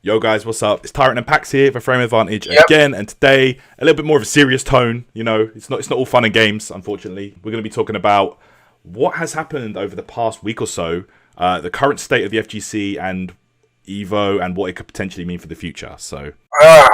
Yo guys, what's up? It's Tyrant and Packz here for Frame Advantage again, and today a little bit more of a serious tone. You know, it's not all fun and games. Unfortunately, we're going to be talking about what has happened over the past week or so, the current state of the FGC and Evo, and what it could potentially mean for the future. So, mate, I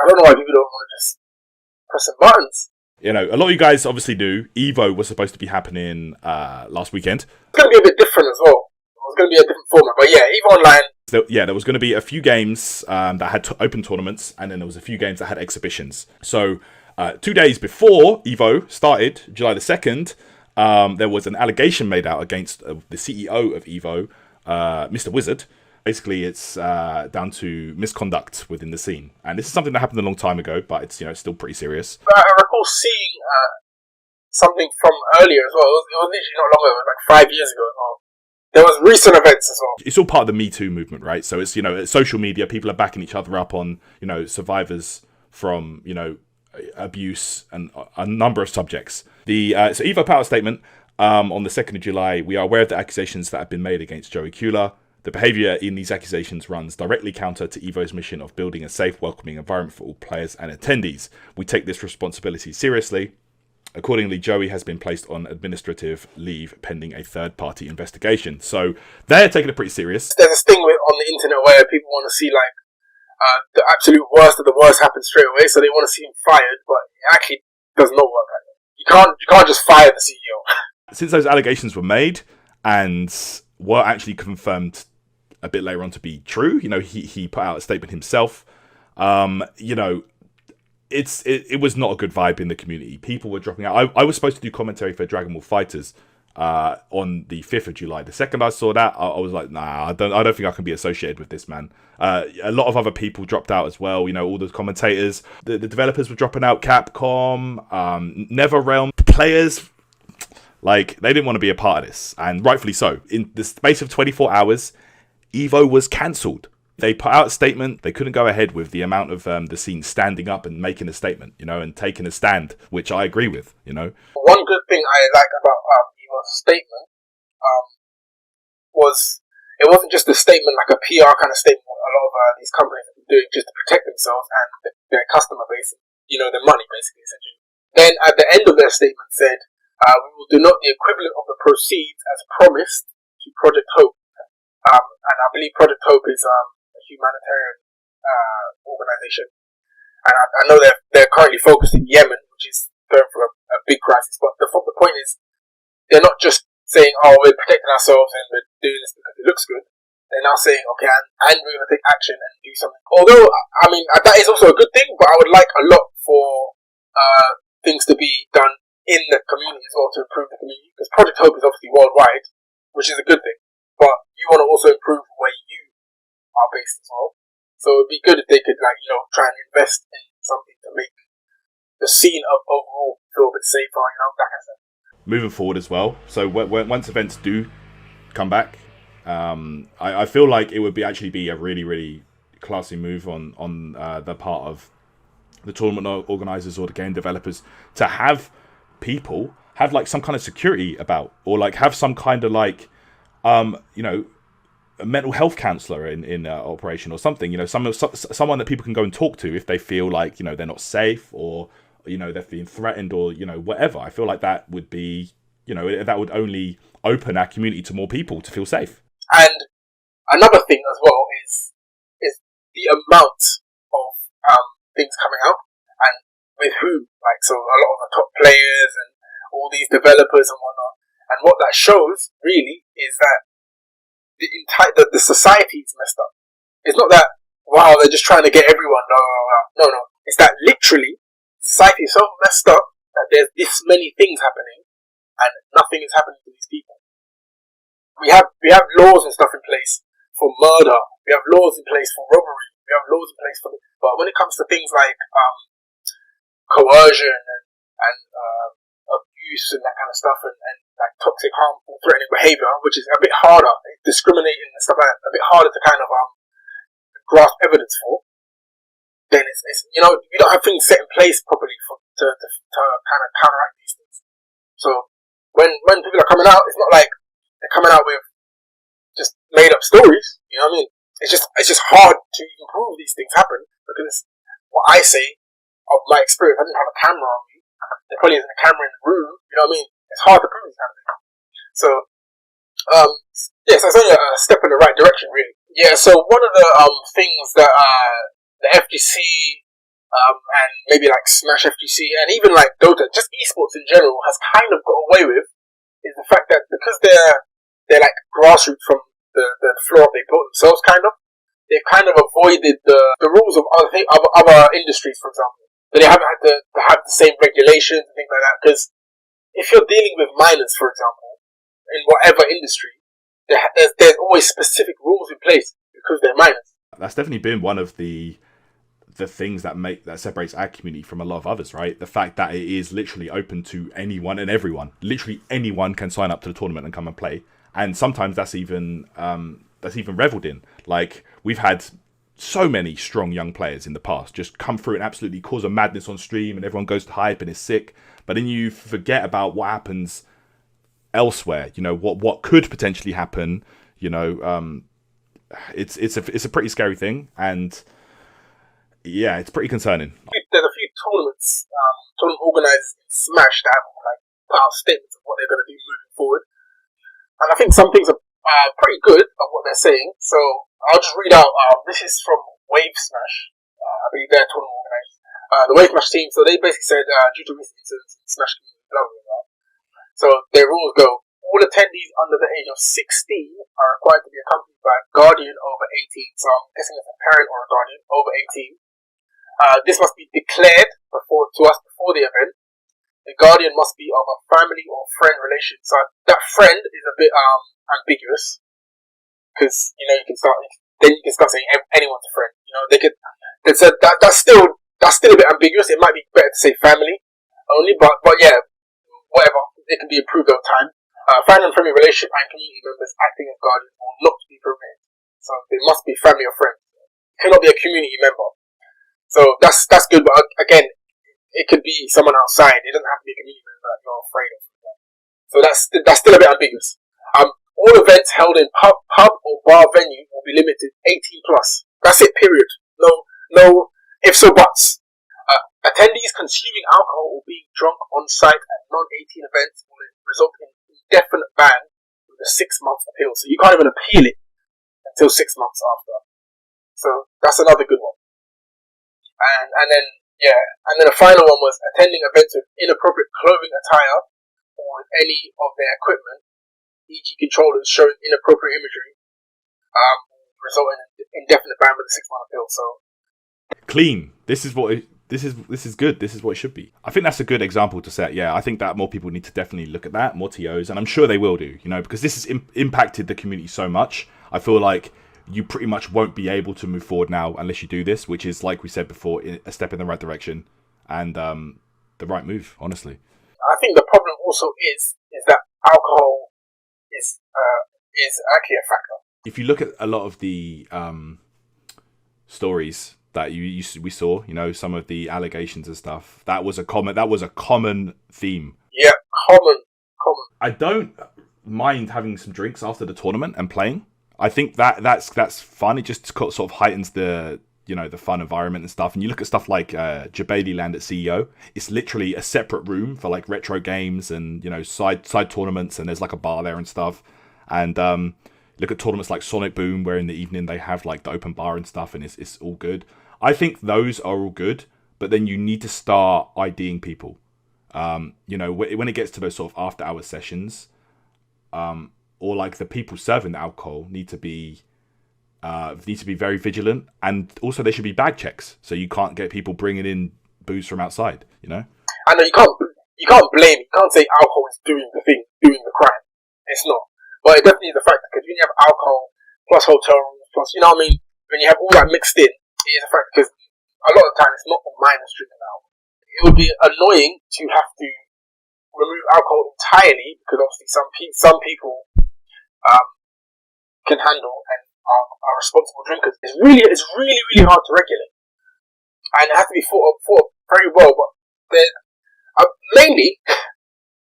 don't know why people don't want to just press some buttons. You know, a lot of you guys obviously knew Evo was supposed to be happening last weekend. It's going to be a bit different as well. It's going to be a different format, but yeah, Evo Online. There was going to be a few games that had open tournaments, and then there was a few games that had exhibitions. So 2 days before Evo started, July the 2nd, there was an allegation made out against the CEO of Evo, Mr. Wizard. Basically, it's down to misconduct within the scene. And this is something that happened a long time ago, but it's still pretty serious. I recall seeing something from earlier as well. It was literally not long ago, like 5 years ago as well. There was recent events as well. It's all part of the Me Too movement, right? So it's, it's social media, people are backing each other up on, survivors from, abuse and a number of subjects. So Evo put out a statement on the 2nd of July. We are aware of the accusations that have been made against Joey Kula. The behaviour in these accusations runs directly counter to Evo's mission of building a safe, welcoming environment for all players and attendees. We take this responsibility seriously. Accordingly, Joey has been placed on administrative leave pending a third-party investigation. So they're taking it pretty serious. There's this thing on the internet where people want to see the absolute worst of the worst happen straight away, so they want to see him fired, but it actually does not work like that. You can't just fire the CEO. Since those allegations were made and were actually confirmed a bit later on to be true, he put out a statement himself. It was not a good vibe in the community. People were dropping out. I was supposed to do commentary for Dragon Ball Fighters on the 5th of July. The second I saw that, I was like, nah, I don't think I can be associated with this, man. A lot of other people dropped out as well. All the commentators, the developers were dropping out. Capcom, NetherRealm players, they didn't want to be a part of this, and rightfully so. In the space of 24 hours, Evo was cancelled. They put out a statement. They couldn't go ahead with the amount of the scene standing up and making a statement, and taking a stand, which I agree with, One good thing I like about Evo's statement was it wasn't just a statement, like a PR kind of statement a lot of these companies are doing just to protect themselves and their customer base, their money, basically, essentially. Then at the end of their statement said, we will denote the equivalent of the proceeds as promised to Project Hope. And I believe Project Hope is a humanitarian organization, and I know they're currently focused in Yemen, which is going through a big crisis. But the point is, they're not just saying, "Oh, we're protecting ourselves and we're doing this because it looks good." They're now saying, "Okay, and we're going to take action and do something." Although, I mean, that is also a good thing, but I would like a lot for things to be done in the community as well to improve the community, because Project Hope is obviously worldwide, which is a good thing. But you want to also improve where you are based as well. So it'd be good if they could, try and invest in something to make the scene of overall feel a bit safer, that kind of stuff. Moving forward as well. So once events do come back, I feel like it would actually be a really, really classy move on the part of the tournament organizers or the game developers to have people have some kind of security about, or have some kind of a mental health counselor in operation or something, someone that people can go and talk to if they feel like, they're not safe, or, they're being threatened, or, whatever. I feel like that would be, that would only open our community to more people to feel safe. And another thing as well is the amount of things coming out, and with whom. So a lot of the top players and all these developers and whatnot. And what that shows, really, is that the society is messed up. It's not that, wow, they're just trying to get everyone. No. It's that literally society is so messed up that there's this many things happening and nothing is happening to these people. We have laws and stuff in place for murder. We have laws in place for robbery. We have laws in place but when it comes to things like coercion and abuse and that kind of stuff, and toxic, harmful, threatening behavior, which is a bit harder, discriminating and stuff like that, a bit harder to kind of grasp evidence for, then it's we don't have things set in place properly to kind of counteract these things. So when people are coming out, it's not like they're coming out with just made up stories. You know what I mean? It's just hard to even prove these things happen, because what I say of my experience, I didn't have a camera on me. There probably isn't a camera in the room. You know what I mean? It's hard to prove these kind of things. So, yes, that's only a step in the right direction, really. Yeah. So one of the things that the FGC and maybe like Smash FGC and even like Dota, just esports in general, has kind of got away with is the fact that because they're like grassroots from the floor up they built themselves, kind of, they've kind of avoided the rules of other industries, for example. So they haven't had to have the same regulations and things like that. Because if you're dealing with minors, for example, in whatever industry, there's always specific rules in place because they're minors. That's definitely been one of the things that separates our community from a lot of others, right? The fact that it is literally open to anyone and everyone. Literally anyone can sign up to the tournament and come and play. And sometimes that's even reveled in. Like, we've had so many strong young players in the past just come through and absolutely cause a madness on stream, and everyone goes to hype and is sick. But then you forget about what happens elsewhere. You know, what could potentially happen. You know, it's a pretty scary thing, and yeah, it's pretty concerning. There's a few tournament organisers in Smash that have like put out statements of what they're going to do moving forward. And I think some things are pretty good of what they're saying. So I'll just read out. This is from Wave Smash. I believe they're tournament organisers. The Wave Smash team. So they basically said, due to recent incidents in Smash community, blah blah blah. So their rules go: all attendees under the age of 16 are required to be accompanied by a guardian over 18. So I'm guessing it's a parent or a guardian over 18. This must be declared to us before the event. The guardian must be of a family or friend relation. So that friend is a bit ambiguous, because you can start saying anyone's a friend. You know, that's still a bit ambiguous. It might be better to say family only, but yeah, whatever. It can be improved over time. Family and friendly relation and community members acting as guardians will not be permitted. So they must be family or friend. It cannot be a community member. So that's good, but again, it could be someone outside. It doesn't have to be a community member that you're afraid of. So that's still a bit ambiguous. All events held in pub or bar venue will be limited 18 plus. That's it. Period. No ifs or buts. Attendees consuming alcohol or being drunk on site at non-18 events will result in indefinite ban with a 6-month appeal. So you can't even appeal it until 6 months after. So that's another good one. And then the final one was attending events with inappropriate clothing attire or with any of their equipment, e.g. controllers showing inappropriate imagery, result in an indefinite ban with a 6-month appeal. So clean. This is good. This is what it should be. I think that's a good example to set. Yeah, I think that more people need to definitely look at that, more TOs, and I'm sure they will do. You know, because this has impacted the community so much. I feel like you pretty much won't be able to move forward now unless you do this, which is, like we said before, a step in the right direction and the right move, honestly. I think the problem also is that alcohol is actually a factor. If you look at a lot of the stories that we saw, you know, some of the allegations and stuff, that was a common theme. Yeah, common. I don't mind having some drinks after the tournament and playing. I think that's fun. It just sort of heightens the fun environment and stuff. And you look at stuff like Jabali Land at CEO. It's literally a separate room for like retro games and, you know, side tournaments, and there's like a bar there and stuff. And look at tournaments like Sonic Boom, where in the evening they have like the open bar and stuff, and it's all good. I think those are all good, but then you need to start IDing people. You know, when it gets to those sort of after hours sessions, or like the people serving the alcohol need to be very vigilant, and also there should be bag checks, so you can't get people bringing in booze from outside. You know, I know you can't blame. You can't say alcohol is doing the crime. It's not. But it definitely is the fact, because when you have alcohol plus hotel rooms plus, you know what I mean, when you have all that mixed in, it is a fact, because a lot of the time it's not the minors drinking alcohol. It would be annoying to have to remove alcohol entirely, because obviously some people can handle and are responsible drinkers. It's really hard to regulate, and it has to be thought of very well. But mainly,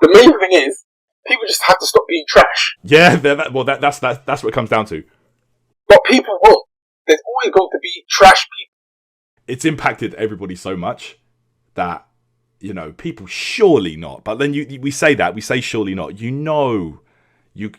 the main thing is People just have to stop being trash. Yeah, that's what it comes down to. But people won't. There's always going to be trash people. It's impacted everybody so much that, you know, people surely not. But then we say surely not. You know, you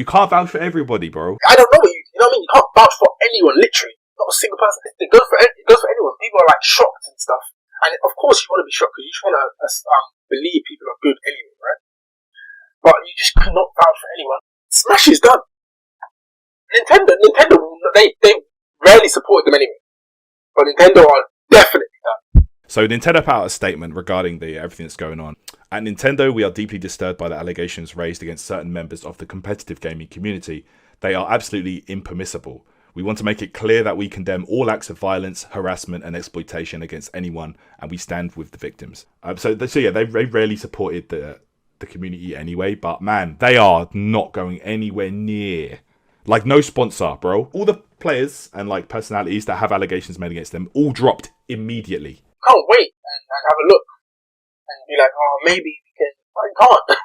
can't vouch for everybody, bro. I don't know what you know what I mean? You can't vouch for anyone, literally. Not a single person. It goes for anyone. People are like shocked and stuff. And of course you want to be shocked because you just want to believe people are good anyway, right? But you just cannot vouch for anyone. Smash is done. Nintendo, they rarely supported them anyway. But Nintendo are definitely done. So Nintendo put out a statement regarding everything that's going on. At Nintendo, we are deeply disturbed by the allegations raised against certain members of the competitive gaming community. They are absolutely impermissible. We want to make it clear that we condemn all acts of violence, harassment, and exploitation against anyone, and we stand with the victims. So yeah, they rarely supported the community anyway, but man, they are not going anywhere near. Like, no sponsor, bro. All the players and like personalities that have allegations made against them all dropped immediately. Can't wait and have a look and be like, oh, maybe we can. I can't.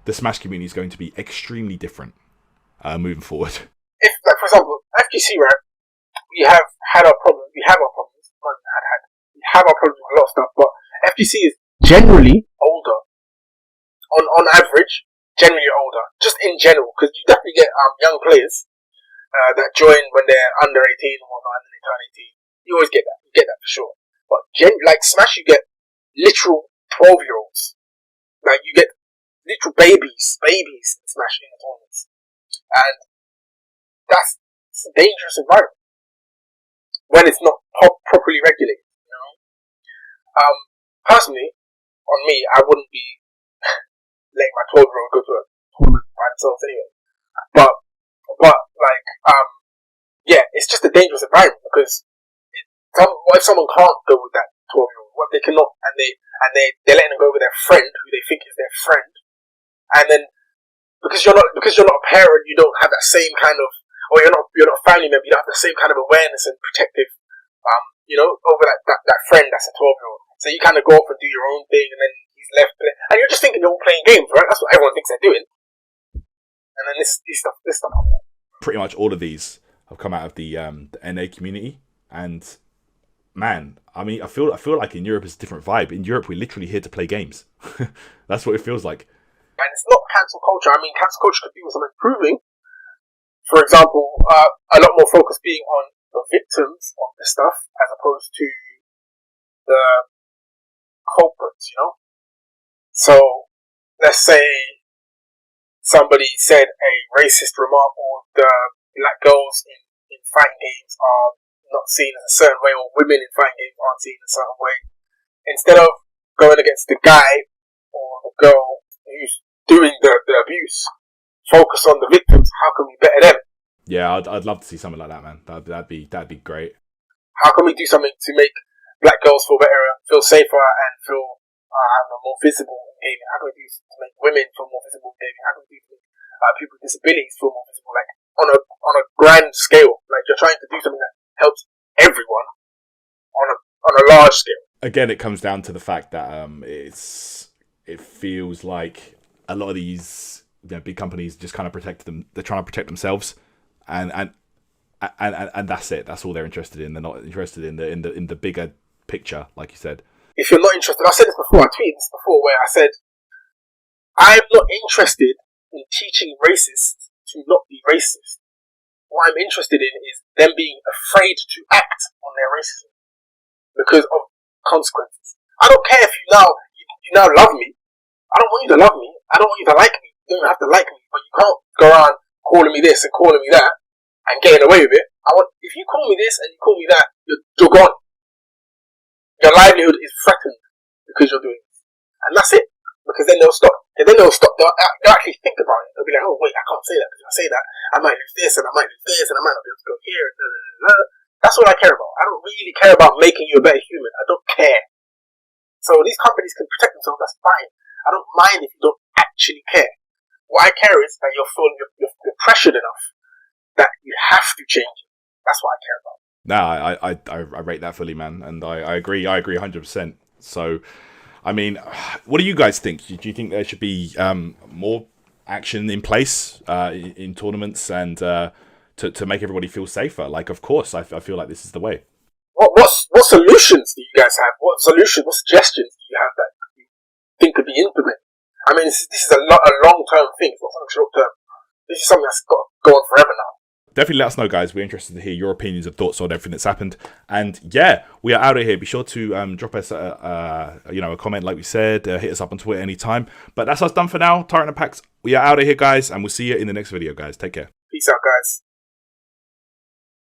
The Smash community is going to be extremely different moving forward. If, like, for example, FGC, right? We have had our problems. We have our problems. We have our problems with a lot of stuff, but FGC is generally older. On average, generally older. Just in general, because you definitely get young players that join when they're under 18 or whatnot, and then they turn 18. You always get that. You get that for sure. But like Smash, you get literal 12-year-olds. Like, you get literal babies in Smash in the tournaments. And that's a dangerous environment when it's not properly regulated, you know? Personally, on me, I wouldn't be letting my 12-year-old go to a tournament by themselves anyway. But like, yeah, it's just a dangerous environment because what if someone can't go with that 12-year-old? What if they cannot, and they're letting them go with their friend who they think is their friend, and then because you're not a parent, you don't have that same kind of, or you're not a family member, you don't have the same kind of awareness and protective, you know, over that friend that's a 12-year-old. So you kind of go off and do your own thing, and then he's left, and you're just thinking you're all playing games, right? That's what everyone thinks they're doing. And then this stuff. Pretty much all of these have come out of the NA community, and man, I mean, I feel like in Europe it's a different vibe. In Europe, we're literally here to play games. That's what it feels like. And it's not cancel culture. I mean, cancel culture could do with some improving. For example, a lot more focus being on the victims of the stuff as opposed to the culprits, you know? So, let's say somebody said a racist remark, or the black girls in fighting games are not seen as a certain way, or women in fighting games aren't seen a certain way. Instead of going against the guy or the girl who's doing the abuse, focus on the victims. How can we better them? Yeah, I'd love to see something like that, man. That'd be great. How can we do something to make black girls feel better, feel safer, and feel more visible in gaming? How can we do to make women feel more visible in gaming? How can we do to make people with disabilities feel more visible? Like on a grand scale, like you're trying to do something that helps everyone on a large scale. Again, it comes down to the fact that it feels like a lot of these big companies just kind of protect them. They're trying to protect themselves, and that's it. That's all they're interested in. They're not interested in the bigger picture, like you said. If you're not interested, I said this before. I tweeted this before, where I said I'm not interested in teaching racists to not be racist. What I'm interested in is them being afraid to act on their racism because of consequences. I don't care if you now love me. I don't want you to love me. I don't want you to like me. You don't have to like me, but you can't go around calling me this and calling me that and getting away with it. If you call me this and you call me that, you're gone. Your livelihood is threatened because you're doing this, and that's it. Because then they'll stop. And then they'll stop. They'll actually think about it. They'll be like, oh wait, I can't say that because if I say that, I might lose this and I might lose this and I might not be able to go here. That's what I care about. I don't really care about making you a better human. I don't care. So these companies can protect themselves. That's fine. I don't mind if you don't actually care. What I care is that you're pressured enough that you have to change it. That's what I care about. No, I rate that fully, man, and I agree. I agree 100%. So I mean, what do you guys think? Do you think there should be more action in place in tournaments and to make everybody feel safer? Like, of course, I feel like this is the way. What solutions do you guys have? What suggestions do you have that you think could be implemented? I mean, this is a long-term thing. It's not something short-term. This is something that's got to go on forever now. Definitely let us know, guys. We're interested to hear your opinions and thoughts on everything that's happened. And yeah, we are out of here. Be sure to drop us a comment, like we said. Hit us up on Twitter anytime. But that's us done for now. Tyrant and Packz, we are out of here, guys. And we'll see you in the next video, guys. Take care. Peace out, guys.